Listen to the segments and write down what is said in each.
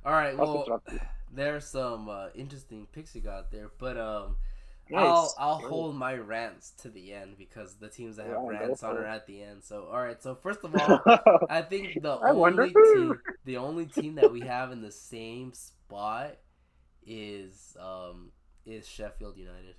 All right. That's Well, disruptive. there's some interesting picks you got there, but I'll Nice. I'll Nice. hold my rants to the end because the teams that have Yeah, go rants on are for at the end. So all right. So first of all, it. I think I wonder. the only team that we have in the same spot is Sheffield United.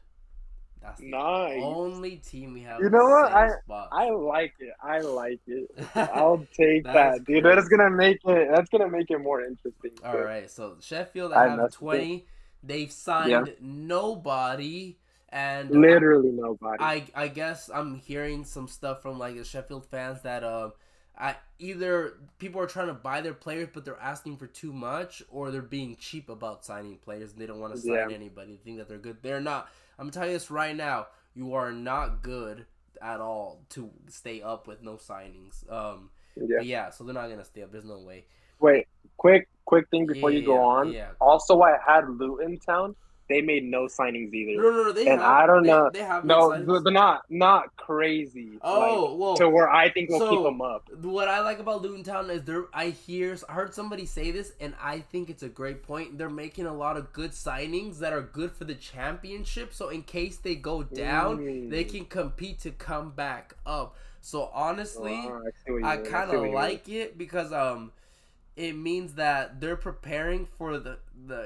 That's the Nice. only team we have You in the know what? same I spot. I like it. I like it. I'll take That's that, dude. That is crazy. gonna make it. That's gonna make it more interesting. All So right, so Sheffield, I I have messed with it. 20. They've Yeah, signed nobody, and literally nobody. I guess I'm hearing some stuff from like the Sheffield fans that I either people are trying to buy their players, but they're asking for too much, or they're being cheap about signing players and they don't want to Yeah, sign anybody. They think that they're good. They're not. I'm telling you this right now. You are not good at all to stay up with no signings. yeah. But yeah, so they're not gonna stay up. There's no way. Wait, quick thing before you go on. Yeah. Also, I had Luton Town. They made no signings either, No, they and have I don't know. they have made No, signings. but not crazy. Like Oh well, to where I think will keep so them up. what I like about Luton Town is I heard somebody say this, and I think it's a great point. They're making a lot of good signings that are good for the championship. So in case they go down, they Mm. can compete to come back up. So honestly, Oh, I see what you I mean. I kind see what of you mean. like it because it means that they're preparing for the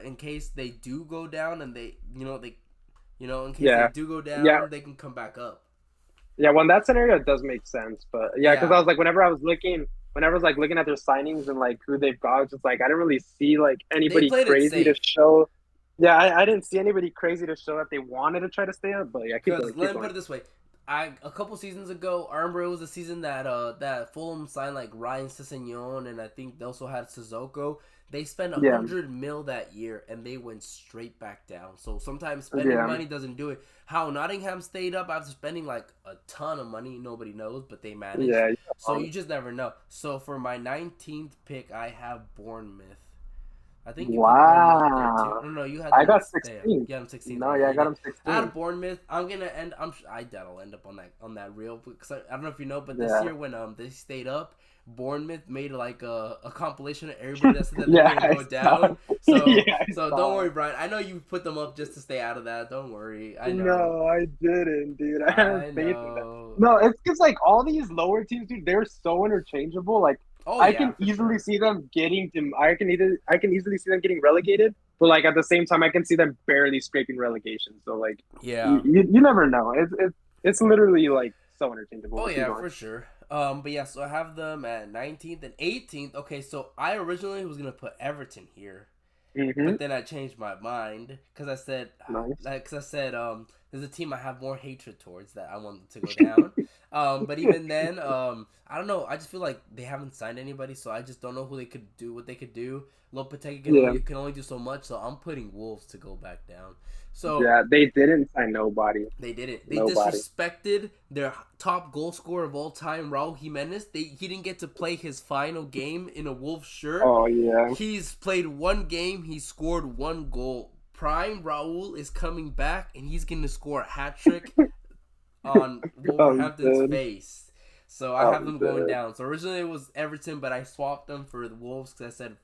in case they do go down and in case they Yeah, do go yeah, down, they can come back up. yeah. Well, in that scenario, it does make sense. But yeah, because I Yeah, was like, whenever I was like looking at their signings and like who they've got, I was just like, I didn't really see like they anybody played it crazy to safe. show. Yeah, I didn't see anybody crazy to show that they wanted to try to stay up. But yeah, keep going, Because keep let me put going. it this way: a couple seasons ago, I remember it was the season that Fulham signed like Ryan Sessegnon, and I think they also had Sissoko. They spent a Yeah, hundred mil that year, and they went straight back down. So sometimes spending yeah, money doesn't do it. How Nottingham stayed up after spending like a ton of money, nobody knows, but they managed. yeah. So you just never know. So for my 19th pick, I have Bournemouth. I think you put Bournemouth there too. Wow. No, you had I them got stay. 16. You had them 16th, No, right? yeah, Yeah, I you got did. him Out of 16. Bournemouth, I'm gonna end. I doubt I'll end up on that reel because I don't know if you know, but this Yeah, year when they stayed up, Bournemouth made like a compilation of everybody that said that they're yeah, gonna I go saw. down. So Yeah, I so don't saw. worry, Brian. I know you put them up just to stay out of that. Don't worry. I know. No, I didn't, dude. I have I faith in them. know. No, it's because like all these lower teams, dude, they're so interchangeable. Like Oh I yeah, can for easily sure. see them getting to. I can easily see them getting relegated, but like at the same time, I can see them barely scraping relegation. So like, Yeah. you never know. It's literally like so interchangeable. Oh But keep yeah, going. for sure. But yeah, so I have them at 19th and 18th. Okay, so I originally was gonna put Everton here, Mm-hmm. but then I changed my mind because Nice. I said, there's a team I have more hatred towards that I want to go down. But even then, I don't know. I just feel like they haven't signed anybody, so I just don't know who they could do, what they could do. Lopetegui Yeah, can only do so much, so I'm putting Wolves to go back down. So yeah. They didn't sign nobody. they didn't. They Nobody. disrespected their top goal scorer of all time, Raul Jimenez. He didn't get to play his final game in a Wolves shirt. Oh yeah. He's played one game. He scored one goal. Prime Raul is coming back, and he's going to score a hat trick on I'm Wolverhampton's dead. face. So I have I'm them going dead. down. So originally it was Everton, but I swapped them for the Wolves because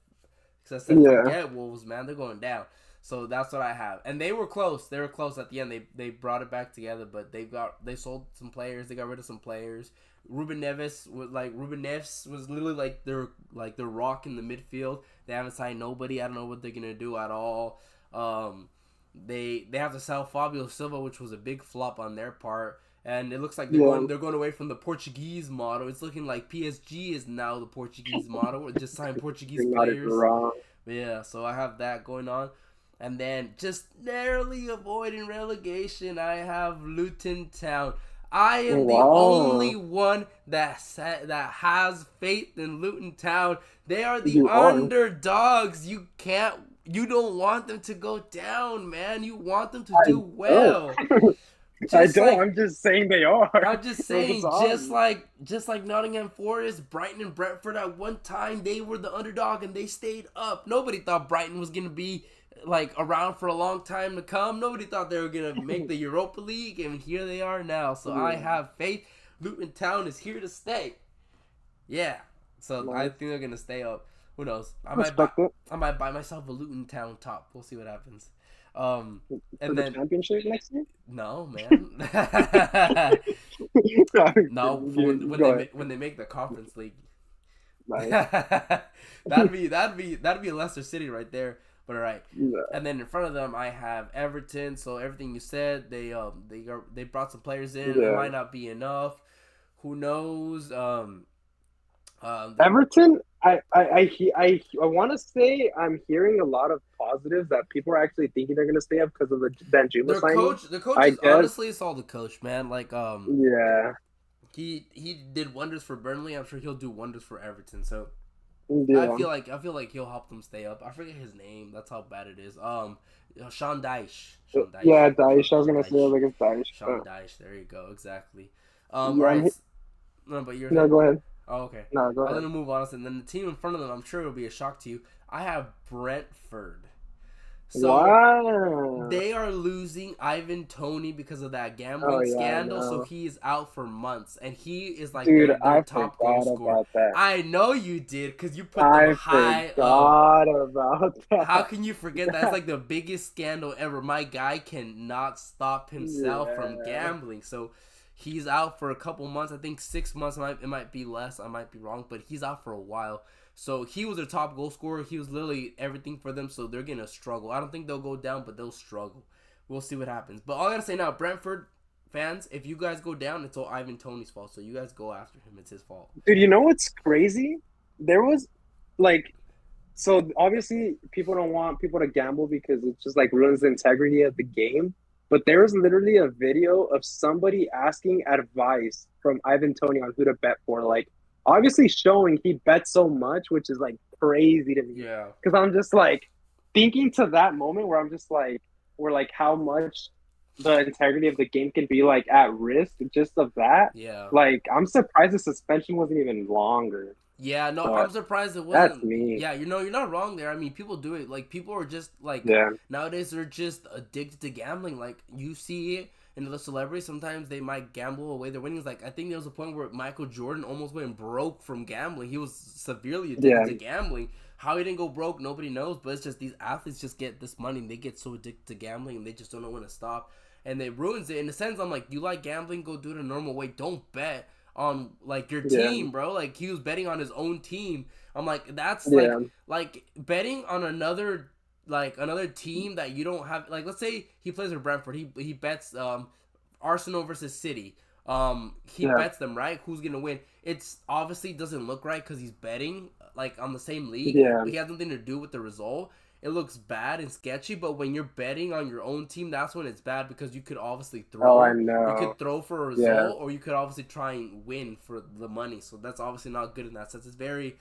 I said Yeah. forget Wolves, man, they're going down. So that's what I have, and they were close. They were close at the end. They brought it back together, but they sold some players. They got rid of some players. Ruben Neves was literally like their rock in the midfield. They haven't signed nobody. I don't know what they're gonna do at all. They have to sell Fabio Silva, which was a big flop on their part. And it looks like Yeah. they're going away from the Portuguese model. It's looking like PSG is now the Portuguese model. Just sign Portuguese You're not even players. wrong. Yeah, so I have that going on. And then just narrowly avoiding relegation, I have Luton Town. I am the only Wow. one that has faith in Luton Town. They are the You are. underdogs. You don't want them to go down, man. You want them to I do don't. well. I Just don't. like I'm just saying they are. I'm just It's saying, obvious. just like Nottingham Forest, Brighton and Brentford at one time, they were the underdog and they stayed up. Nobody thought Brighton was gonna be like around for a long time to come. Nobody thought they were gonna make the Europa League, and here they are now. So I Yeah. have faith. Luton Town is here to stay. Yeah. So I Nice. think they're gonna stay up. Who knows? Respect it. I might buy myself a Luton Town top. We'll see what happens. For And the then championship next year. no, man. No, for Go ahead. when they make the Conference League, Nice. that'd be Leicester City right there. But all right, Yeah. and then in front of them I have Everton. So everything you said, they brought some players in. It Yeah. might not be enough. Who knows? Everton, I want to say I'm hearing a lot of positives that people are actually thinking they're going to stay up because of the Danjuma signing. Their coach I is guess, honestly it's all the coach, man. Like yeah, he did wonders for Burnley. I'm sure he'll do wonders for Everton. So yeah, I feel like he'll help them stay up. I forget his name. That's how bad it is. Sean Dyche. yeah. Daesh, I was Sean going to say Dyche. like it's Daesh. Sean Dyche. There you go. Exactly. All Yeah, right. No, but you're no, saying. go ahead. Oh, okay. No, go I'm ahead. gonna move on. And then the team in front of them, I'm sure it'll be a shock to you. I have Brentford. So Wow. they are losing Ivan Toney because of that Oh gambling yeah, I scandal, so know. he is out for months, and he is like Dude, their I top goal forgot scorer. about that. I know you did because you put them I high up. forgot about How that. can you forget that? It's like the biggest scandal ever. My guy cannot stop himself from Yeah. gambling, so he's out for a couple months. I think 6 months. It might be less. I might be wrong, but he's out for a while. So he was their top goal scorer. He was literally everything for them. So they're gonna struggle. I don't think they'll go down, but they'll struggle. We'll see what happens. But all I gotta say now, Brentford fans, if you guys go down, it's all Ivan Toney's fault. So you guys go after him. It's his fault. Dude, you know what's crazy? There was like so obviously people don't want people to gamble because it just like ruins the integrity of the game. But there was literally a video of somebody asking advice from Ivan Toney on who to bet for. Like obviously showing he bet so much, which is like crazy to me. Yeah. Because I'm just like thinking to that moment where I'm just like where like how much the integrity of the game can be like at risk just of that. Yeah. Like I'm surprised the suspension wasn't even longer. Yeah, no, But I'm surprised it that's wasn't. me. Yeah, you're not wrong there. I mean, people do it. Like people are just like Yeah. nowadays they're just addicted to gambling. Like you see it in the celebrities. Sometimes they might gamble away their winnings. Like I think there was a point where Michael Jordan almost went broke from gambling. He was severely addicted Yeah. to gambling. How he didn't go broke, nobody knows. But it's just these athletes just get this money and they get so addicted to gambling and they just don't know when to stop. And it ruins it. In a sense, I'm like, you like gambling? Go do it a normal way. Don't bet on like your Yeah. team, bro. Like he was betting on his own team. I'm like, that's Yeah. like betting on another team that you don't have. Like let's say he plays with Brentford. He bets Arsenal versus City. He Yeah. bets them, right? Who's gonna win? It's obviously doesn't look right because he's betting like on the same league. Yeah. But he has nothing to do with the result. It looks bad and sketchy, but when you're betting on your own team, that's when it's bad because you could obviously throw. Oh, I You know. could throw for a Yeah. result, or you could obviously try and win for the money. So that's obviously not good in that sense. It's very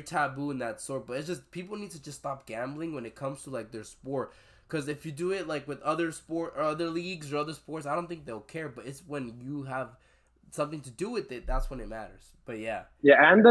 taboo in that sort. But it's just people need to just stop gambling when it comes to like their sport. Because if you do it like with other sport or other leagues or other sports, I don't think they'll care. But it's when you have something to do with it, that's when it matters. But yeah, Yeah, and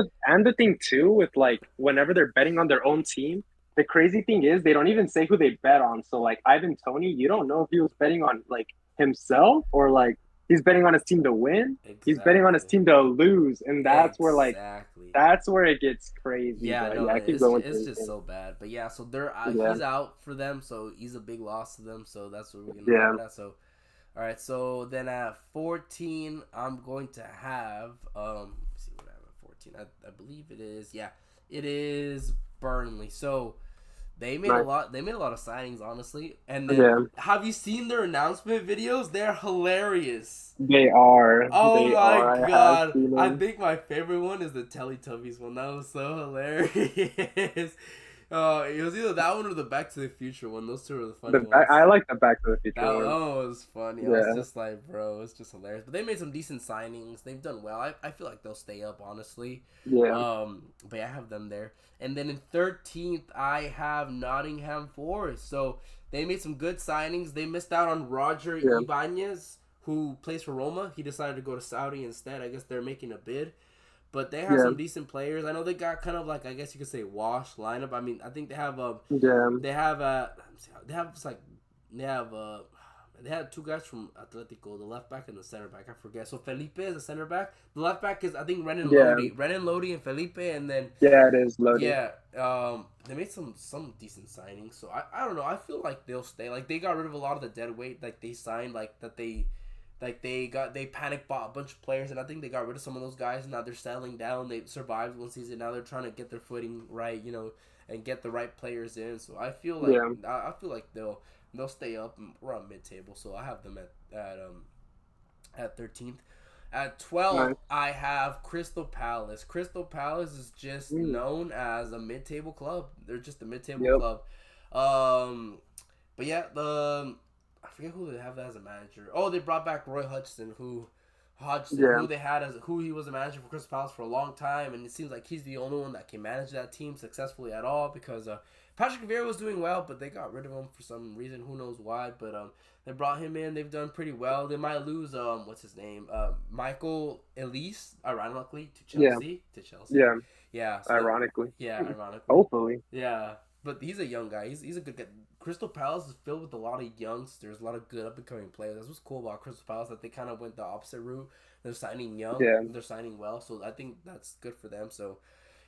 the thing too with like whenever they're betting on their own team, the crazy thing is they don't even say who they bet on. So like Ivan Toney, you don't know if he was betting on like himself or like he's betting on his team to win. He's betting on his exactly, team to lose, and exactly. that's where it gets crazy. Yeah, But no, yeah, I keep going it's through just it. so bad. But yeah, so they're Yeah, he's out for them, so he's a big loss to them. So that's what we're gonna yeah, leave it at. So all right, so then at 14, I'm going to have let's see what I have at 14. I believe it is it is Burnley. So nice. they made a lot of signings, honestly. And then Yeah, have you seen their announcement videos? They're hilarious. they are. Oh They my are. I have god. seen I them. think my favorite one is the Teletubbies one. That was so hilarious. It was either that one or the Back to the Future one. Those two are the funny ones. I like the Back to the That Future one. one was funny. I was Yeah, just like, bro, it's just hilarious. But they made some decent signings. They've done well. I feel like they'll stay up, honestly. yeah, But yeah, I have them there. And then in 13th, I have Nottingham Forest. So they made some good signings. They missed out on Roger yeah, Ibanez, who plays for Roma. He decided to go to Saudi instead. I guess they're making a bid. But they have yeah, some decent players. I know they got kind of like, I guess you could say, washed lineup. I mean, I think they have yeah. they have they have like they have They had two guys from Atletico, the left back and the center back. I forget. So Felipe is the center back. The left back is I think Renan Yeah, Lodi, and Felipe, and then yeah, it is Lodi. yeah, they made some decent signings. So I don't know. I feel like they'll stay. Like they got rid of a lot of the dead weight. Like they signed they panic bought a bunch of players, and I think they got rid of some of those guys. Now they're settling down. They survived one season. Now they're trying to get their footing right, and get the right players in. So I feel like Yeah, I feel like they'll stay up around mid table. So I have them at 13th. At 12th, nice. I have Crystal Palace. Crystal Palace is just Mm, known as a mid-table club. They're just a mid-table yep. club. But yeah, I forget who they have as a manager. Oh, they brought back Roy Hodgson, Yeah, who he was a manager for Crystal Palace for a long time, and it seems like he's the only one that can manage that team successfully at all because Patrick Vieira was doing well, but they got rid of him for some reason. Who knows why? But they brought him in. They've done pretty well. They might lose what's his name, Michael Elise, ironically to yeah, Chelsea. yeah. Yeah. So Ironically, yeah, ironically. hopefully. Yeah, but he's a young guy. He's a good guy. Crystal Palace is filled with a lot of youngsters, a lot of good up and coming players. That's what's cool about Crystal Palace, that they kind of went the opposite route. They're signing young, Yeah, they're signing well, so I think that's good for them. So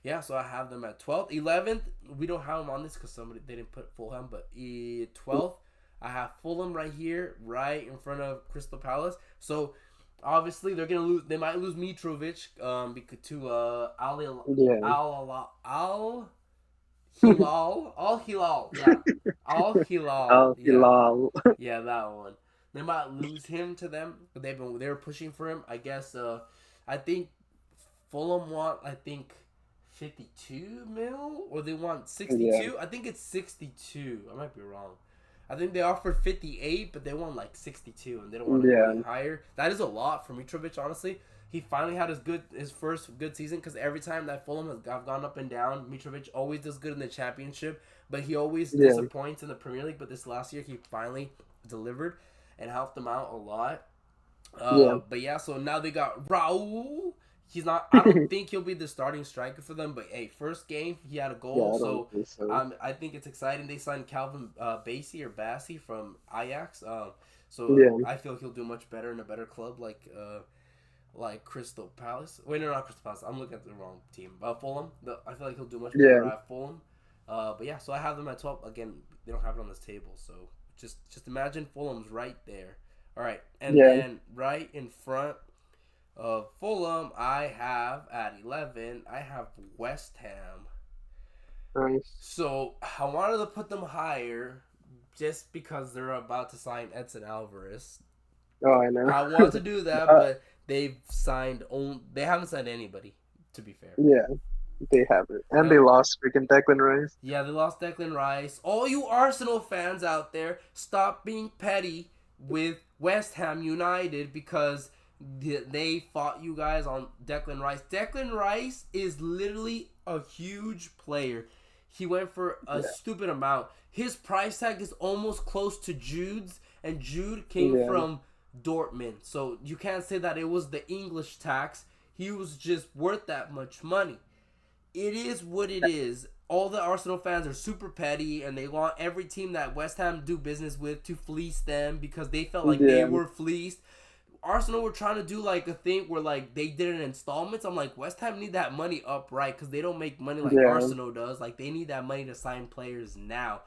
yeah, so I have them at 12th. 11th, we don't have them on this because somebody they didn't put Fulham, but 12th, I have Fulham right here, right in front of Crystal Palace. So obviously they're gonna lose. They might lose Mitrovic because to yeah. Al Hilal, yeah, Al Hilal, Al yeah, Hilal. yeah, that one. They might lose him to them, but they were pushing for him. I guess. I think Fulham want 52 mil, or they want Yeah, 62. I think it's 62. I might be wrong. I think they offered 58, but they want 62, and they don't want to go yeah, any higher. That is a lot for Mitrovic, honestly. He finally had his first good season, because every time that Fulham has gone up and down, Mitrovic always does good in the championship, but he always yeah, disappoints in the Premier League. But this last year, he finally delivered and helped them out a lot. yeah. But yeah, so now they got Raul. He's not. I don't think he'll be the starting striker for them. But hey, first game he had a Yeah, goal, I don't so think so. I think it's exciting. They signed Calvin Bassey from Ajax. So Yeah, I feel he'll do much better in a better club like Crystal Palace. Wait, no, not Crystal Palace. I'm looking at the wrong team. Fulham. I feel like he'll do much yeah, better at Fulham. But yeah, so I have them at 12. Again, they don't have it on this table, so just imagine Fulham's right there. All right, and yeah. then right in front of Fulham, I have at 11. I have West Ham. Nice. So I wanted to put them higher, just because they're about to sign Edson Alvarez. Oh, I know. I want to do that, uh, but they haven't signed anybody. To be fair, yeah, they have it, and they yep. lost freaking Declan Rice. Yeah, they lost Declan Rice. All you Arsenal fans out there, stop being petty with West Ham United because they fought you guys on Declan Rice. Declan Rice is literally a huge player. He went for a Yeah, stupid amount. His price tag is almost close to Jude's, and Jude came yeah, from Dortmund. So you can't say that it was the English tax. He was just worth that much money. It is what it is. All the Arsenal fans are super petty, and they want every team that West Ham do business with to fleece them because they felt like they yeah, were fleeced. Arsenal were trying to do a thing where they did it in installments. I'm like, West Ham need that money upright because they don't make money like yeah, Arsenal does. Like, they need that money to sign players now.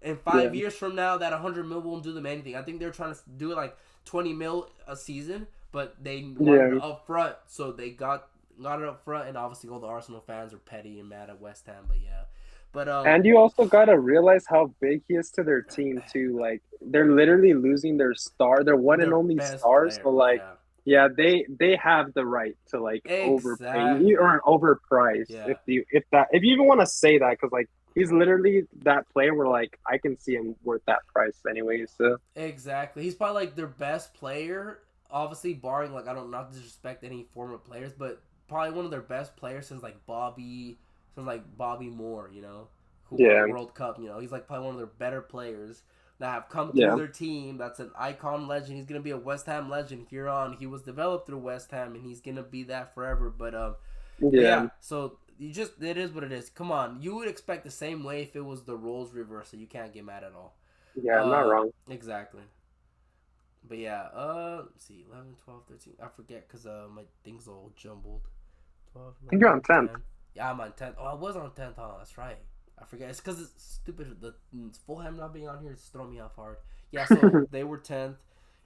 In yeah, 5 years from now, that 100 mil won't do them anything. I think they're trying to do it 20 mil a season, but they wanted yeah. it up front, so they got it up front. And obviously, all the Arsenal fans are petty and mad at West Ham. But yeah, but And you also gotta realize how big he is to their team too. Like they're literally losing their star, their one and their only best star. player, So like, yeah, yeah, they have the right to overpay you exactly, or overprice yeah. if you even want to say that because he's literally that player where I can see him worth that price anyway. So Exactly. He's probably their best player. Obviously, barring I don't not disrespect any former players, but probably one of their best players since Bobby Moore, who won a yeah, World Cup. He's probably one of their better players that have come through yeah, their team. That's an icon legend. He's gonna be a West Ham legend here on. He was developed through West Ham, and he's gonna be that forever. But yeah, yeah. So it is what it is. Come on, you would expect the same way if it was the roles reversed. So you can't get mad at all. yeah. I'm not wrong. Exactly. But yeah, let's see, 11, 12, 13. I forget because my thing's all jumbled. 12, I think you're on 11, 10th. 10. Yeah, I'm on 10th. Oh, I was on 10th. Oh, that's right. I forget. It's because it's stupid. The Fulham not being on here is throwing me off hard. Yeah, so they were 10th.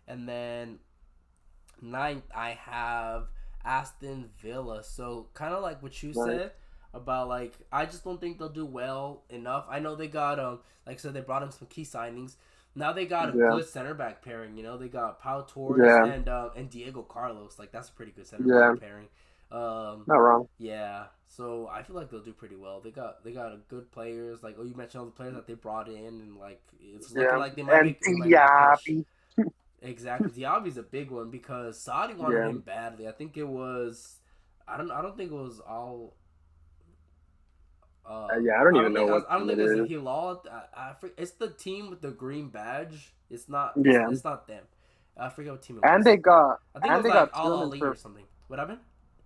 And then ninth, I have Aston Villa. So kind of like what you Nice. said about like I just don't think they'll do well enough. I know they got like I said they brought in some key signings. Now they got a Yeah. good center back pairing. You know they got Pau Torres Yeah. and Diego Carlos. Like that's a pretty good center Yeah. back pairing. Um, Not wrong. yeah, so I feel like they'll do pretty well. They got a good players. Like you mentioned all the players that they brought in, and like it's looking Yeah. like And they might make a push. Diaby. Exactly. Diaby's a big one because Saudi wanted Yeah. him badly. I think it was I don't think it was all Yeah, I don't even know what I don't team think it it was is. Hilal. It's the team with the green badge. Yeah. It's not them. I forget what team it And was. they got I think it and was they like got Al Tielemans Ali or for something. What happened?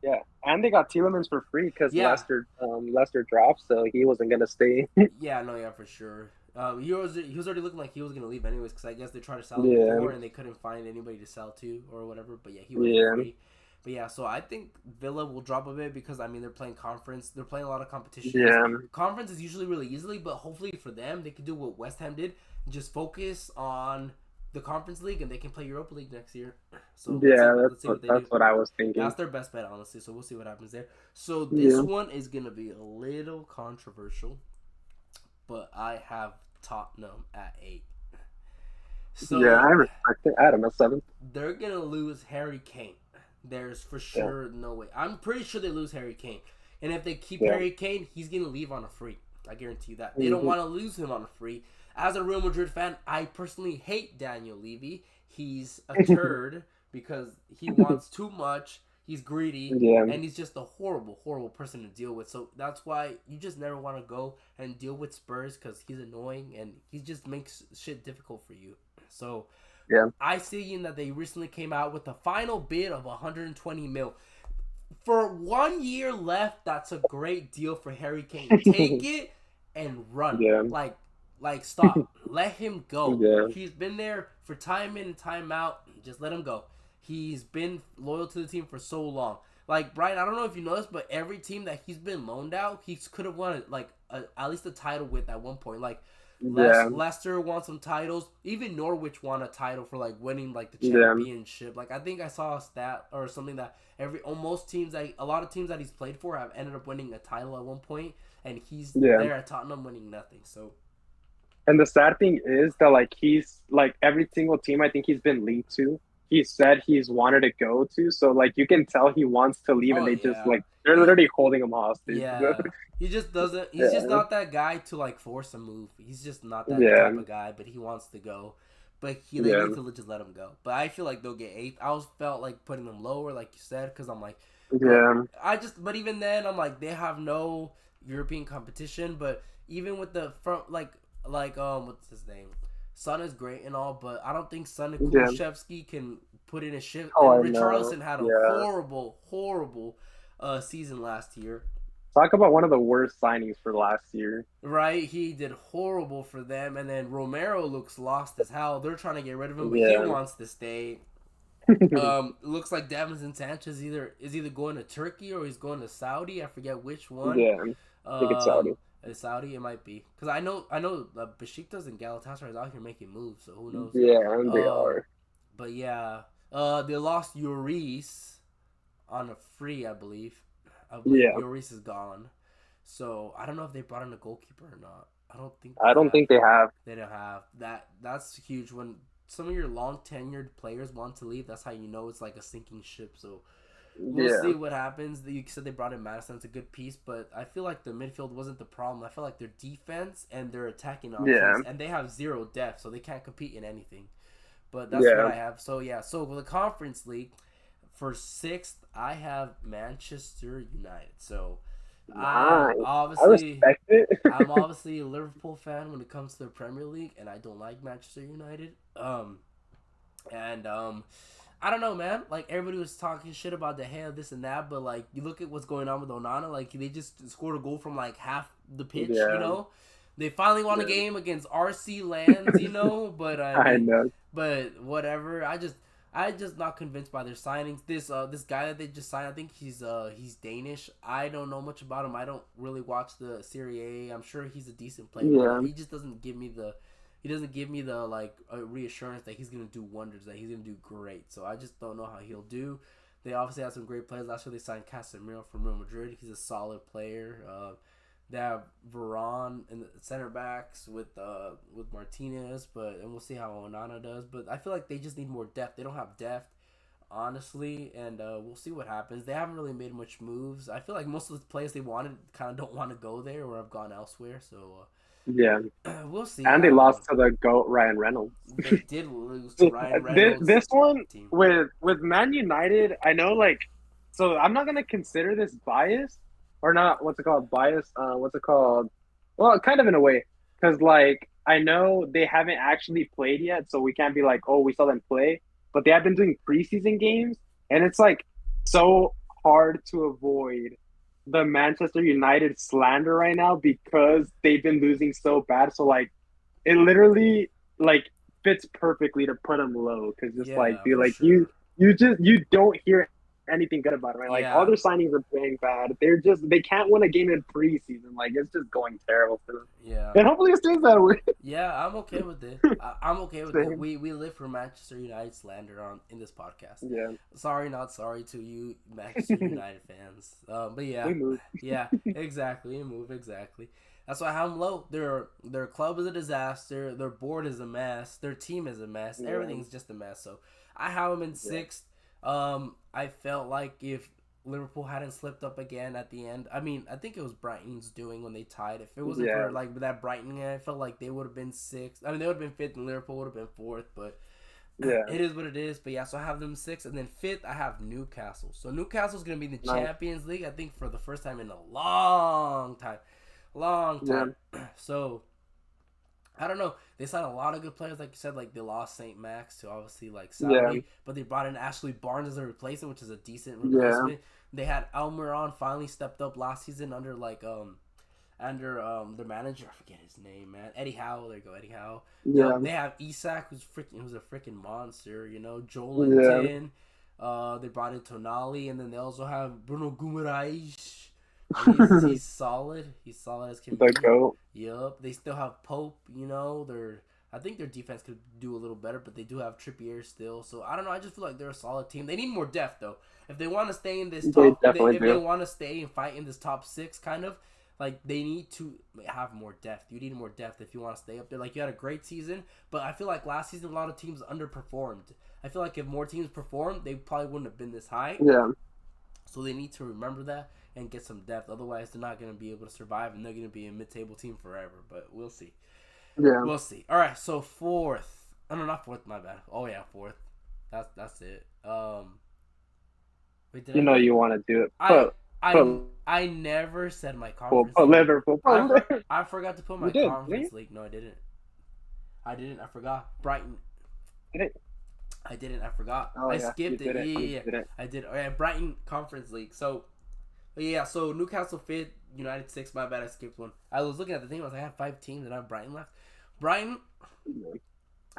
yeah. And they got Tielemans for free because Yeah. Leicester dropped, so he wasn't gonna stay. Yeah, no, yeah, for sure. He was already looking like he was gonna leave anyways because I guess they tried to sell him Yeah. before and they couldn't find anybody to sell to or whatever. But yeah, he went for Yeah. free. But yeah, so I think Villa will drop a bit because I mean they're playing conference. They're playing a lot of competitions. Yeah. Conference is usually really easily, but hopefully for them they can do what West Ham did, just focus on the Conference League and they can play Europa League next year. So let's see Yeah, let's see what they do. that's what I was thinking. That's their best bet, honestly. So we'll see what happens there. So this Yeah. one is gonna be a little controversial, but I have Tottenham at 8. Yeah, I So respect it. I had him at 7th. they're gonna lose Harry Kane. There's for Yeah. sure no way. I'm pretty sure they lose Harry Kane, and if they keep Yeah. Harry Kane, he's gonna leave on a free. I guarantee you that. They don't Mhm. want to lose him on a free. As a Real Madrid fan, I personally hate Daniel Levy. He's a turd because he wants too much. He's greedy, Yeah. and he's just a horrible, horrible person to deal with. So that's why you just never want to go and deal with Spurs because he's annoying and he just makes shit difficult for you. So Yeah. I see that they recently came out with a final bid of 120 mil. For 1 year left, that's a great deal for Harry Kane. Take it and run. Yeah. Like stop. Let him go. Yeah. He's been there for time in and time out. Just let him go. He's been loyal to the team for so long. Like Brian, I don't know if you noticed, but every team that he's been loaned out, he could have won at least a title with at one point. Like Yeah. Leicester won some titles. Even Norwich won a title for like winning like the Yeah. championship. Like I think I saw a stat or something that a lot of teams that he's played for have ended up winning a title at one point, and he's Yeah. there at Tottenham winning nothing. So And the sad thing is that like he's like every single team I think he's been linked to, he said he's wanted to go to. So like you can tell he wants to leave and oh they just yeah, like they're he literally holding him hostage. yeah. He just doesn't. He's just Yeah. not that guy to like force a move. He's just not that Yeah. type of guy. But he wants to go. But they Yeah. need to just let him go. But I feel like they'll get eighth. I always felt like putting them lower, like you said, because I'm like, but Yeah. but even then, I'm like, they have no European competition. But even with the front, what's his name? Son is great and all, but I don't think Son and Yeah. Kulusevski can put in a shift. Oh, And I know. Richarlison had a Yeah. horrible, horrible season last year. Talk about one of the worst signings for last year. Right, he did horrible for them, and then Romero looks lost as hell. They're trying to get rid of him, but he Yeah. wants to stay. Looks like Davinson Sanchez is either going to Turkey or he's going to Saudi. I forget which one. Yeah. I think it's Saudi. Saudi, it might be because I know Besiktas and Galatasaray is out here making moves, so who knows? Yeah, and they Um, are. but yeah, they lost Lloris on a free, I believe. I believe Yeah. Lloris is gone, so I don't know if they brought in a goalkeeper or not. I don't think I don't think they have. they don't have that. That's huge when some of your long tenured players want to leave. That's how you know it's like a sinking ship. So we'll see Yeah. what happens. You said they brought in Madison. It's a good piece, but I feel like the midfield wasn't the problem. I feel like their defense and their attacking options, Yeah. and they have zero depth, so they can't compete in anything. But that's Yeah. what I have. So yeah. So for the Conference League, for sixth, I have Manchester United. So Nice. I obviously. respect it. I'm obviously a Liverpool fan when it comes to the Premier League, and I don't like Manchester United. I don't know, man. Like everybody was talking shit about De Gea, this and that, but like you look at what's going on with Onana, like they just scored a goal from like half the pitch, Yeah. you know. They finally won a Yeah. game against RC Lands, but I I mean, know. but whatever. I just not convinced by their signings. This guy that they just signed, I think he's Danish. I don't know much about him. I don't really watch the Serie A. I'm sure he's a decent player, but Yeah. he just doesn't give me the like reassurance that he's gonna do wonders, that he's gonna do great. So I just don't know how he'll do. They obviously have some great players. Last year they signed Casemiro from Real Madrid. He's a solid player. They have Varane in the center backs with Martinez, and we'll see how Onana does. But I feel like they just need more depth. They don't have depth, honestly, and we'll see what happens. They haven't really made much moves. I feel like most of the players they wanted kind of don't want to go there or have gone elsewhere. So Yeah. we'll see. And I they don't know. lost to the GOAT Ryan Reynolds. They did lose to Ryan Reynolds' This one team. with Man United, I know like so I'm not gonna consider this bias or not. What's it called? Bias. What's it called? Well, kind of in a way, because like I know they haven't actually played yet, so we can't be like, oh, we saw them play. But they have been doing preseason games, and it's like so hard to avoid the Manchester United slander right now because they've been losing so bad. So like it literally like fits perfectly to put them low because just like Yeah, be for like you sure. you don't hear anything good about it, right? Like all Yeah, their signings are playing bad. They can't win a game in preseason. Like it's just going terrible for them. yeah. And hopefully it stays that way. Yeah, I'm okay with it. I'm okay with it. Same. We live for Manchester United slander on in this podcast. Yeah. Sorry, not sorry to you Manchester United fans. But yeah, We move. yeah, exactly. You move exactly. That's why I have them low. Their club is a disaster. Their board is a mess. Their team is a mess. Yeah. Everything's just a mess. So I have them in Yeah. sixth. I felt like if Liverpool hadn't slipped up again at the end. I mean, I think it was Brighton's doing when they tied. If it wasn't Yeah. for like that Brighton game, I felt like they would have been sixth. I mean, they would have been fifth, and Liverpool would have been fourth. But Yeah. it is what it is. But yeah, so I have them sixth, and then fifth, I have Newcastle. So Newcastle's gonna be in the Nice. Champions League. I think for the first time in a long time, long Yeah. time. So I don't know. They signed a lot of good players, like you said. Like they lost Saint Max to obviously like Yeah. Saudi, but they brought in Ashley Barnes as a replacement, which is a decent Yeah. replacement. They had Almiron finally stepped up last season under the manager. I forget his name, man. Eddie Howe. There you go, Eddie Howe. Yeah. They have Isak, who's a freaking monster. Joel Yeah. Linton. They brought in Tonali, and then they also have Bruno Guimaraes. He's solid. He's solid as can The be. GOAT. Yup. They still have Pope. I think their defense could do a little better, but they do have Trippier still. So I don't know. I just feel like they're a solid team. They need more depth though. If they want to stay in this They top, definitely if they do. want to stay and fight in this top six, kind of like they need to have more depth. You need more depth if you want to stay up there. Like you had a great season, but I feel like last season a lot of teams underperformed. I feel like if more teams performed, they probably wouldn't have been this high. Yeah. So they need to remember that and get some depth. Otherwise, they're not going to be able to survive, and they're going to be a mid-table team forever. But we'll see. Yeah. We'll see. All right, so fourth. Oh, no, not fourth. My bad. Oh yeah, fourth. That's it. Wait, did You know you want to do it. I Put I never said my conference. put league. Liverpool. Put Liverpool. I forgot to put You my did, conference didn't league. No, I didn't. I forgot. Brighton. Did it? I didn't. I forgot. Oh, I yeah, skipped you it. did it. You Yeah. did it. I did. Oh, yeah, Brighton Conference League. So, yeah. So Newcastle fifth, United sixth. My bad. I skipped one. I was looking at the thing. I was like, I have 5 teams, and I have Brighton left. Brighton.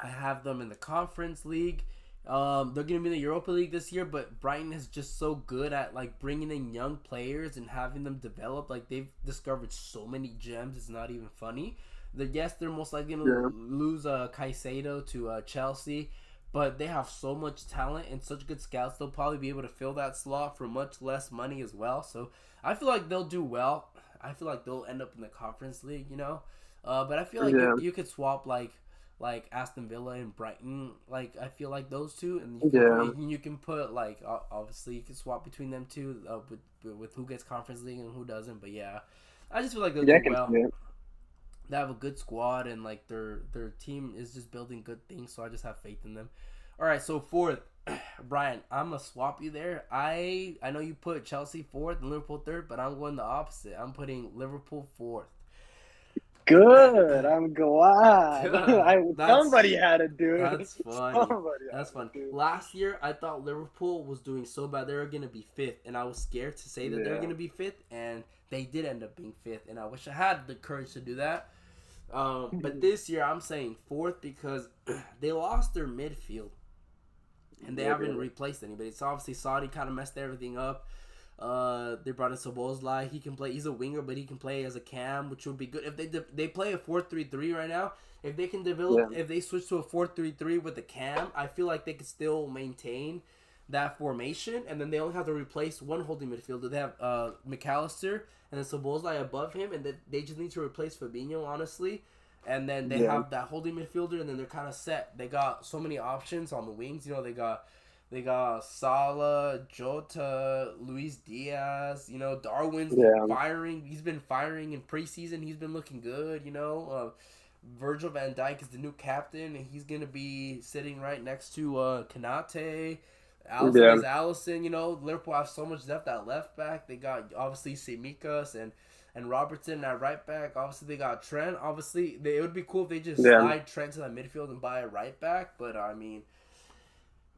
I have them in the Conference League. They're gonna be in the Europa League this year, but Brighton is just so good at like bringing in young players and having them develop. Like they've discovered so many gems. It's not even funny. They're most likely gonna lose Caicedo to Chelsea, but they have so much talent and such good scouts. They'll probably be able to fill that slot for much less money as well. So I feel like they'll do well. I feel like they'll end up in the Conference League. But I feel like you could swap like Aston Villa and Brighton. Like I feel like those two, and you can put like obviously you can swap between them two with who gets Conference League and who doesn't. But yeah, I just feel like they'll do well. They have a good squad and like their team is just building good things. So I just have faith in them. All right, so fourth, Brian, I'm gonna swap you there. I know you put Chelsea fourth and Liverpool third, but I'm going the opposite. I'm putting Liverpool fourth. Good. I'm glad. Somebody had to do it. That's funny. That's fun. Last year, I thought Liverpool was doing so bad they were gonna be fifth, and I was scared to say that they were gonna be fifth, and they did end up being fifth. And I wish I had the courage to do that. But this year I'm saying fourth because they lost their midfield and they haven't replaced anybody. It's obviously Saudi kind of messed everything up. They brought in Szoboszlai. He can play. He's a winger, but he can play as a cam, which would be good if they play a 4-3-3 right now. If they can develop, if they switch to a 4-3-3 with the cam, I feel like they could still maintain that formation, and then they only have to replace one holding midfielder. They have McAllister and then Szoboszlai above him, and they just need to replace Fabinho, honestly. And then they have that holding midfielder, and then they're kind of set. They got so many options on the wings. You know, they got Salah, Jota, Luis Diaz. You know, Darwin's firing. He's been firing in preseason. He's been looking good. You know, Virgil van Dijk is the new captain, and he's gonna be sitting right next to Kanate. Alisson is Alisson. You know, Liverpool have so much depth at left back. They got obviously Semikas and Robertson at right back. Obviously, they got Trent. Obviously, it would be cool if they just slide Trent to that midfield and buy a right back. But I mean,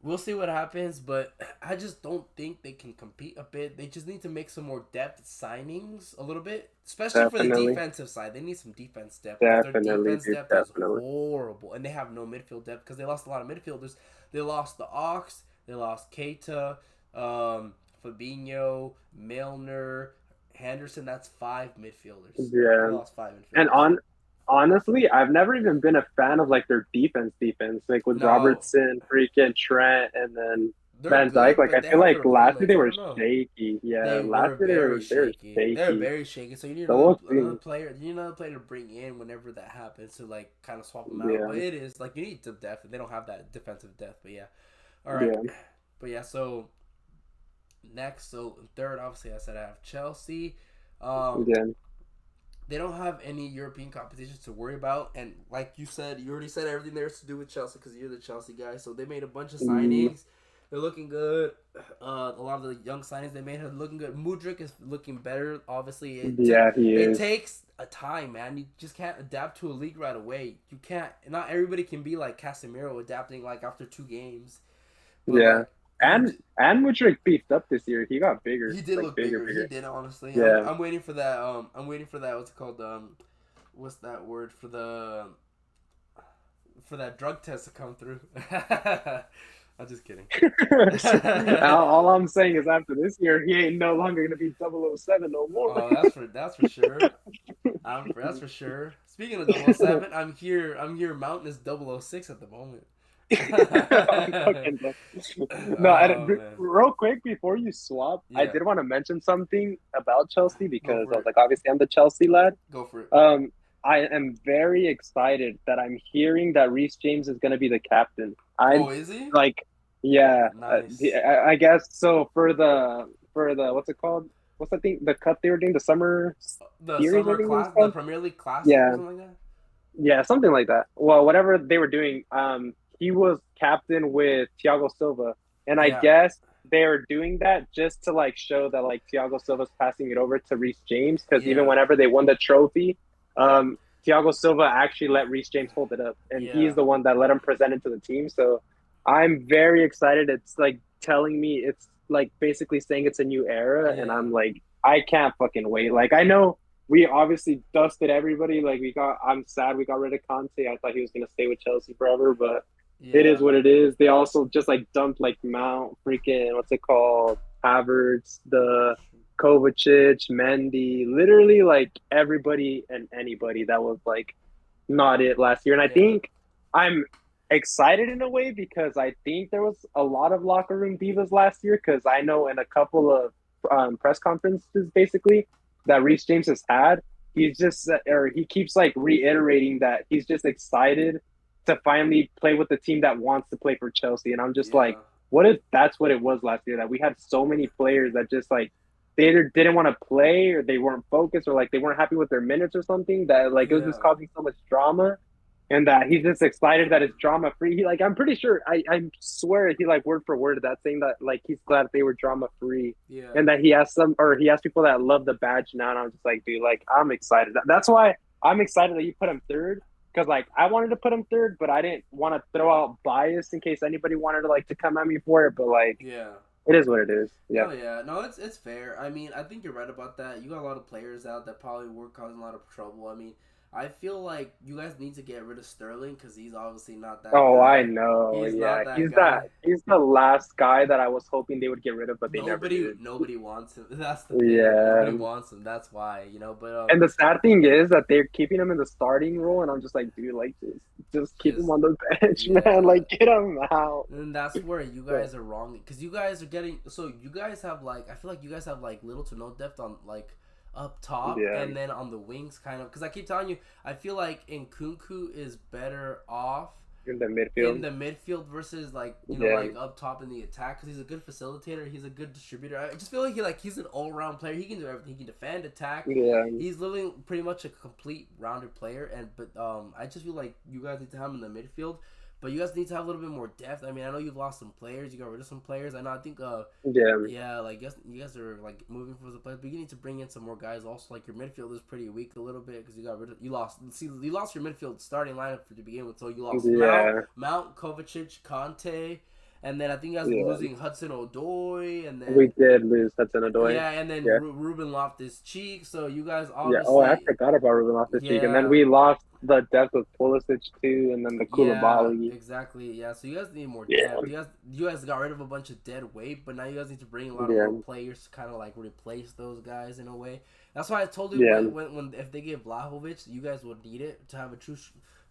we'll see what happens, but I just don't think they can compete a bit. They just need to make some more depth signings a little bit, especially for the defensive side. They need some defense depth. Their defense depth is horrible, and they have no midfield depth because they lost a lot of midfielders. They lost the Ox, they lost Keita, Fabinho, Milner, Henderson. That's 5 midfielders. Yeah, they lost 5 midfielders. And honestly, I've never even been a fan of like their defense, like with Robertson, freaking Trent, and then Van Dijk. Like I feel like last year they were shaky. Yeah, last year they were shaky. They're very shaky. So you need another player. You need another player to bring in whenever that happens to like kind of swap them out. But it is like you need the depth. They don't have that defensive depth. But yeah, all right. Yeah. But yeah, so next, so third, obviously I said I have Chelsea. They don't have any European competitions to worry about, and like you said, you already said everything there's to do with Chelsea because you're the Chelsea guy. So they made a bunch of signings. They're looking good. A lot of the young signings they made are looking good. Mudryk is looking better. Obviously, it takes a time, man. You just can't adapt to a league right away. You can't. Not everybody can be like Casemiro adapting like after 2 games. But, and Mudryk beefed up this year. He got bigger. He did look bigger. He did, honestly. Yeah. I'm waiting for that. I'm waiting for that. What's it called? What's that word for that drug test to come through? I'm just kidding. All I'm saying is after this year, he ain't no longer gonna be 007 no more. Oh, that's for sure. That's for sure. Speaking of 007, I'm here mounting this 006 at the moment. Real quick before you swap, I did want to mention something about Chelsea because I was like, obviously I'm the Chelsea lad. Go for it. I am very excited that I'm hearing that Reece James is going to be the captain. Is he? Like, yeah. Nice. I guess so. For the what's it called? What's that thing? The cup they were doing, the summer summer class, the Premier League Classic, or something like that. Yeah, something like that. Well, whatever they were doing, he was captain with Thiago Silva, and I guess they're doing that just to like show that like Thiago Silva's passing it over to Reece James because even whenever they won the trophy, Thiago Silva actually let Reece James hold it up, and he's the one that let him present it to the team. So I'm very excited. It's like telling me it's like basically saying it's a new era, and I'm like, I can't fucking wait. Like I know we obviously dusted everybody. Like I'm sad we got rid of Conte. I thought he was gonna stay with Chelsea forever, but it is what it is. They also just like dumped like Mount, freaking what's it called, Havertz, the Kovacic, Mendy, literally like everybody and anybody that was like not it last year. And I think I'm excited in a way because I think there was a lot of locker room divas last year because I know in a couple of press conferences basically that Reece James has had, he keeps like reiterating that he's just excited to finally play with the team that wants to play for Chelsea. And I'm just like, what if that's what it was last year? That we had so many players that just like they either didn't want to play or they weren't focused or like they weren't happy with their minutes or something, that like it was just causing so much drama. And that he's just excited that it's drama free. He like I'm pretty sure I swear he like word for word that saying that like he's glad they were drama free. Yeah. And that he has people that love the badge now, and I'm just like, dude, like I'm excited. That's why I'm excited that you put him third. Because like I wanted to put him third, but I didn't want to throw out bias in case anybody wanted to like to come at me for it. But like, it is what it is. Yeah. Oh yeah, no, it's fair. I mean, I think you're right about that. You got a lot of players out that probably were causing a lot of trouble. I mean, I feel like you guys need to get rid of Sterling because he's obviously not that Oh, I guy. know. He's Yeah, not that guy. he's the last guy that I was hoping they would get rid of, but they never did. Nobody wants him. That's the thing. Yeah. Nobody wants him. That's why, you know. But And the sad thing is that they're keeping him in the starting role, and I'm just like, dude, like just keep him just on the bench, man. yeah. Like get him out. And that's where you But, guys are wrong because you guys are getting so you guys have like I feel like you guys have like little to no depth on like up top yeah, and then on the wings kind of because I keep telling you I feel like Nkunku is better off in the in midfield. the midfield versus like you know Yeah, like up top in the attack because he's a good facilitator, he's a good distributor. I just feel like he's an all round player. He can do everything. He can defend, attack. yeah, He's literally pretty much a complete rounded player. And but I just feel like you guys need to have him in the midfield. But you guys need to have a little bit more depth. I mean, I know you've lost some players. You got rid of some players. I know. I think yeah, yeah, like you guys are like moving for the players, but you need to bring in some more guys. Also, like your midfield is pretty weak a little bit because you got rid of you lost. See, you lost your midfield starting lineup for to begin with. So you lost yeah, Mount, Kovacic, Conte, and then I think you guys were yeah. losing Hudson Odoi, and We then did lose Hudson Odoi. yeah, and then Yeah, Ruben Loftus Cheek. So you guys yeah. Oh, I obviously forgot about Ruben Loftus-Cheek, and then yeah. we lost the depth with Pulisic too, and then the Yeah, Koulibaly. exactly. Yeah, so you guys need more Yeah, depth. You guys got rid of a bunch of dead weight, but now you guys need to bring a lot of yeah, more players to kind of like replace those guys in a way. That's why I told you yeah, when if they get Vlahovic, you guys would need it to have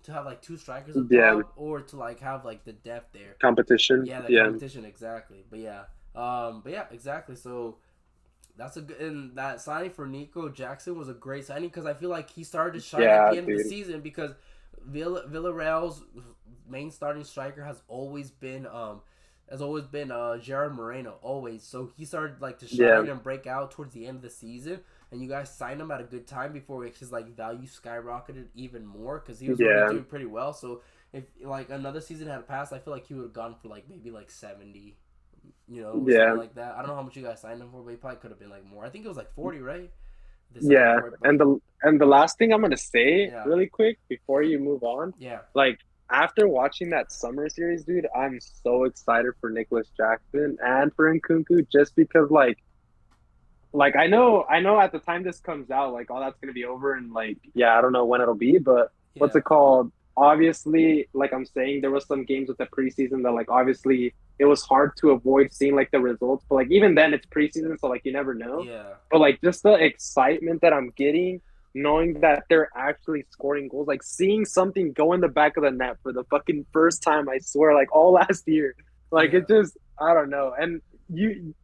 to have like two strikers up yeah. top or to like have like the depth there. Competition. Yeah, the Yeah, competition exactly. But yeah, exactly. So that's a good and that signing for Nico Jackson was a great signing because I feel like he started to shine at yeah, the end of the dude. season because Villarreal's main starting striker has always been Gerard Moreno always. So he started like to Yeah, shine and break out towards the end of the season, and you guys signed him at a good time before his like value skyrocketed even more because he was already yeah, doing pretty well. So if like another season had passed, I feel like he would have gone for like maybe like 70, you know, yeah. something like that. I don't know how much you guys signed him for, but he probably could have been like more. I think it was like 40, right? They signed him Yeah, for it, but and the last thing I'm gonna say yeah, really quick before you move on, yeah, like after watching that summer series, dude, I'm so excited for Nicholas Jackson and for Nkunku just because like I know at the time this comes out, like all that's gonna be over and like yeah, I don't know when it'll be, but what's yeah, it called? Obviously, like I'm saying, there was some games with the preseason that like obviously it was hard to avoid seeing like the results, but like even then it's preseason, so like you never know. yeah, But like just the excitement that I'm getting, knowing that they're actually scoring goals, like seeing something go in the back of the net for the fucking first time, I swear, like all last year. Like yeah, it just I don't know. And you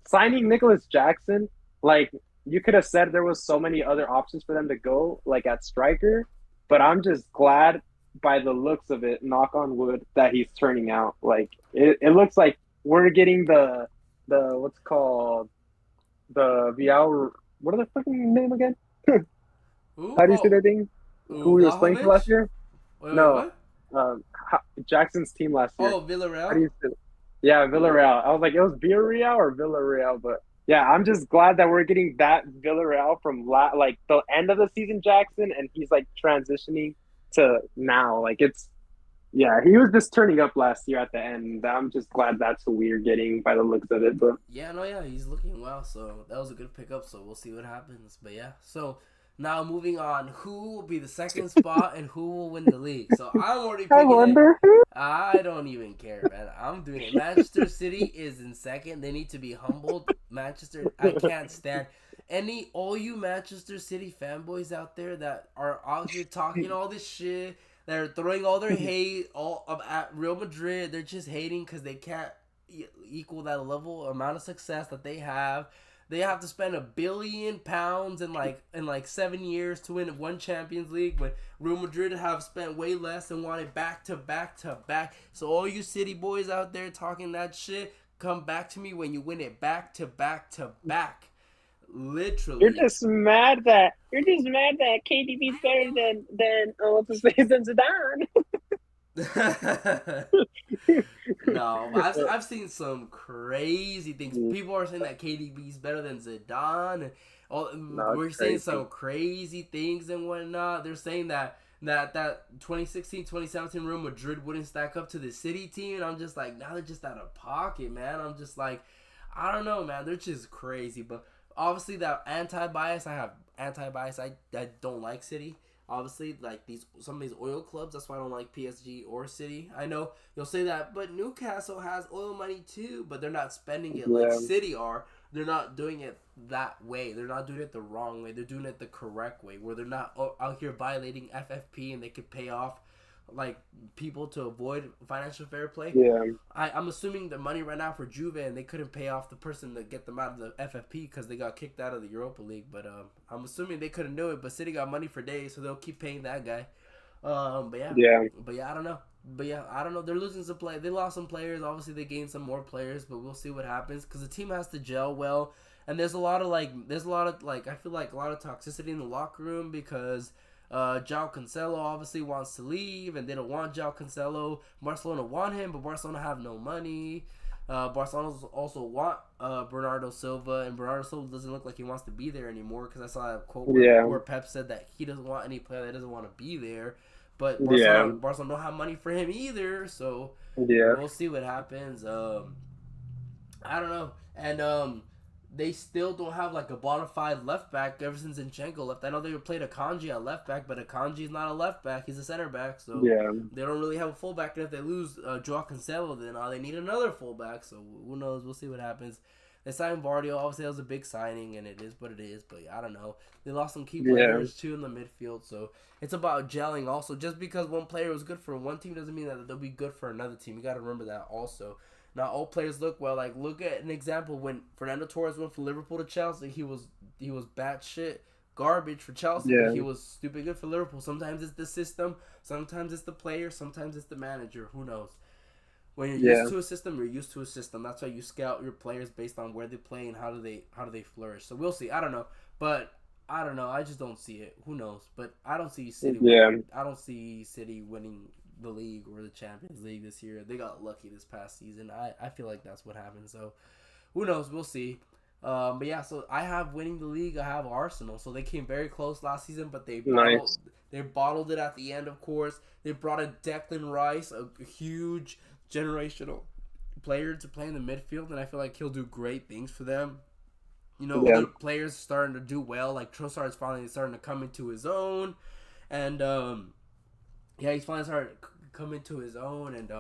signing Nicholas Jackson, like you could have said there was so many other options for them to go, like at striker, but I'm just glad by the looks of it, knock on wood, that he's turning out. Like it looks like we're getting the what's called the Vial. What are the fucking name again? Who? How do you say Oh, that thing? Who he was playing for last Vlahovic? year? Wait, No, what? um, Jackson's team last year. Oh, How do Villarreal? you say? Yeah, Villarreal. I was like, it was Villarreal or Villarreal, but yeah, I'm just glad that we're getting that Villarreal from like the end of the season, Jackson, and he's like transitioning to now. Like it's yeah, he was just turning up last year at the end. I'm just glad that's who we're getting by the looks of it. But Yeah, no, yeah, he's looking well, so that was a good pickup. So we'll see what happens. But yeah, so now moving on, who will be the second spot and who will win the league? So I'm already I picking it. wonder. I don't even care, man. I'm doing it. Manchester City is in second. They need to be humbled. Manchester, I can't stand all you Manchester City fanboys out there that are out here talking all this shit. They're throwing all their hate all at Real Madrid. They're just hating because they can't equal that level amount of success that they have. They have to spend £1 billion in like 7 years to win one Champions League, but Real Madrid have spent way less and wanted back to back to back. So all you City boys out there talking that shit, come back to me when you win it back to back to back. Literally. You're just mad that KDB is better than what's his name than Zidane. No, I've seen some crazy things. People are saying that KDB is better than Zidane, and all No, it's we're saying crazy. some crazy things and whatnot. They're saying that 2016-2017 Real Madrid wouldn't stack up to the City team, and I'm just like, now they're just out of pocket, man. I'm just like, I don't know, man. They're just crazy, but obviously that anti-bias, I have anti-bias. I don't like City. Obviously, like some of these oil clubs. That's why I don't like PSG or City. I know you'll say that, but Newcastle has oil money too, but they're not spending it like Yeah. City are. They're not doing it that way. They're not doing it the wrong way. They're doing it the correct way, where they're not out here violating FFP and they could pay off like people to avoid financial fair play. Yeah. I'm assuming the money right now for Juve, and they couldn't pay off the person to get them out of the FFP because they got kicked out of the Europa League. But I'm assuming they couldn't do it. But City got money for days, so they'll keep paying that guy. But yeah, Yeah. but yeah, I don't know. But yeah, I don't know. They're losing some play. They lost some players. Obviously, they gained some more players, but we'll see what happens because the team has to gel well. And there's a lot of I feel like a lot of toxicity in the locker room because João Cancelo obviously wants to leave, and they don't want João Cancelo. Barcelona want him, but Barcelona have no money. Barcelona also want Bernardo Silva, and Bernardo Silva doesn't look like he wants to be there anymore because I saw a quote where Pep said that he doesn't want any player that doesn't want to be there. But Barcelona don't have money for him either, so we'll see what happens. I don't know. And they still don't have like a bona fide left back ever since Zinchenko left. I know they played Akanji at left back, but Akanji is not a left back. He's a center back, so they don't really have a fullback. And if they lose João Cancelo, then they need another fullback. So who knows? We'll see what happens. They signed Vardio. Obviously, that was a big signing, and it is what it is. But I don't know. They lost some key players, too, in the midfield. So it's about gelling also. Just because one player was good for one team doesn't mean that they'll be good for another team. You got to remember that also. Not all players look well. Like, look at an example. When Fernando Torres went from Liverpool to Chelsea, he was batshit garbage for Chelsea, but he was stupid good for Liverpool. Sometimes it's the system. Sometimes it's the player. Sometimes it's the manager. Who knows? When you're used to a system, you're used to a system. That's why you scout your players based on where they play and how do they flourish. So we'll see. I don't know, but I don't know. I just don't see it. Who knows? But I don't see City. I don't see City winning the league or the Champions League this year. They got lucky this past season. I feel like that's what happened. So who knows? We'll see. But yeah, so I have winning the league. I have Arsenal. So they came very close last season, but they bottled it at the end. Of course, they brought in Declan Rice, a huge generational player to play in the midfield, and I feel like he'll do great things for them. You know, other players starting to do well, like Trossard's finally starting to come into his own, and he's finally starting to come into his own, and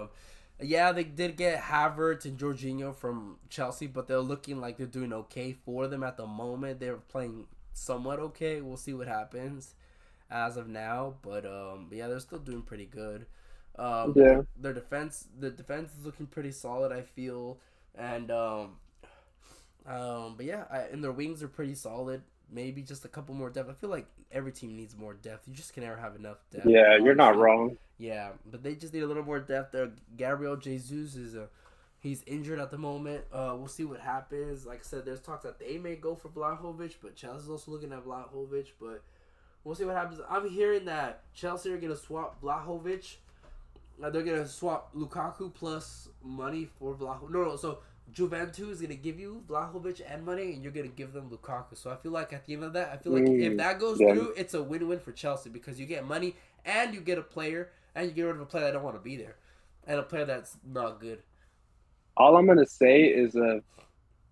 they did get Havertz and Jorginho from Chelsea, but they're looking like they're doing okay for them at the moment. They're playing somewhat okay. We'll see what happens as of now, but they're still doing pretty good. Their defense, the defense is looking pretty solid, I feel, and and their wings are pretty solid. Maybe just a couple more depth. I feel like every team needs more depth. You just can never have enough depth. Yeah, honestly. You're not wrong. Yeah, but they just need a little more depth there. Gabriel Jesus he's injured at the moment. We'll see what happens. Like I said, there's talks that they may go for Vlahovic, but Chelsea's also looking at Vlahovic. But we'll see what happens. I'm hearing that Chelsea are gonna swap Vlahovic. They're going to swap Lukaku plus money for Vlahovic. No, so Juventus is going to give you Vlahovic and money, and you're going to give them Lukaku. So I feel like at the end of that, if that goes through, it's a win-win for Chelsea because you get money and you get a player, and you get rid of a player that don't want to be there, and a player that's not good. All I'm going to say is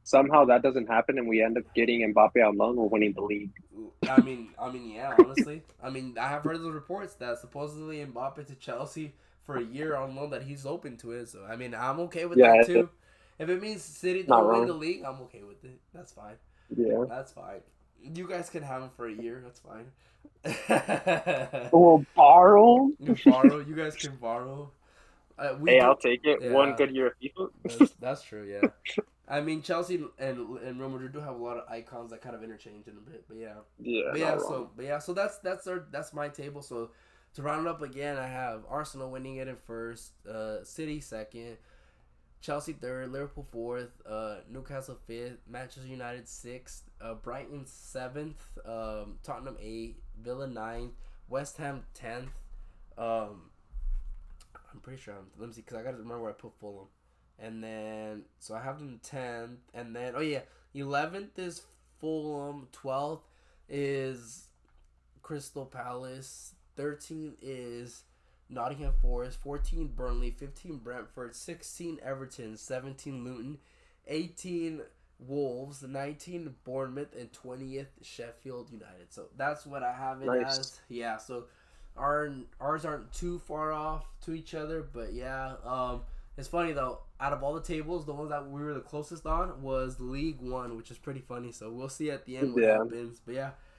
somehow that doesn't happen and we end up getting Mbappe on loan, we're winning the league. I mean, yeah, honestly. I mean, I have heard the reports that supposedly Mbappe to Chelsea for a year on loan, that he's open to it. So I mean, I'm okay with that too. If it means City don't win the league, I'm okay with it. That's fine. Yeah, that's fine. You guys can have him for a year. That's fine. We'll borrow. You guys can borrow. I'll take it. Yeah. One good year of FIFA. That's true. Yeah. I mean, Chelsea and Real Madrid do have a lot of icons that kind of interchange in a bit, but yeah. So that's my table. So to round it up again, I have Arsenal winning it in first, City second, Chelsea third, Liverpool fourth, Newcastle fifth, Manchester United sixth, Brighton seventh, Tottenham eighth, Villa ninth, West Ham 10th. I'm pretty sure. Let me see, because I got to remember where I put Fulham. And then, so I have them 10th. And then, 11th is Fulham. 12th is Crystal Palace. 13th is Nottingham Forest. 14 Burnley. 15 Brentford. 16 Everton. 17 Luton. 18 Wolves, 19 Bournemouth, and 20th Sheffield United. So that's what I have it Nice. as. Yeah, so ours aren't too far off to each other, but yeah. It's funny though. Out of all the tables, the one that we were the closest on was League One, which is pretty funny. So we'll see at the end what Yeah. happens. But yeah,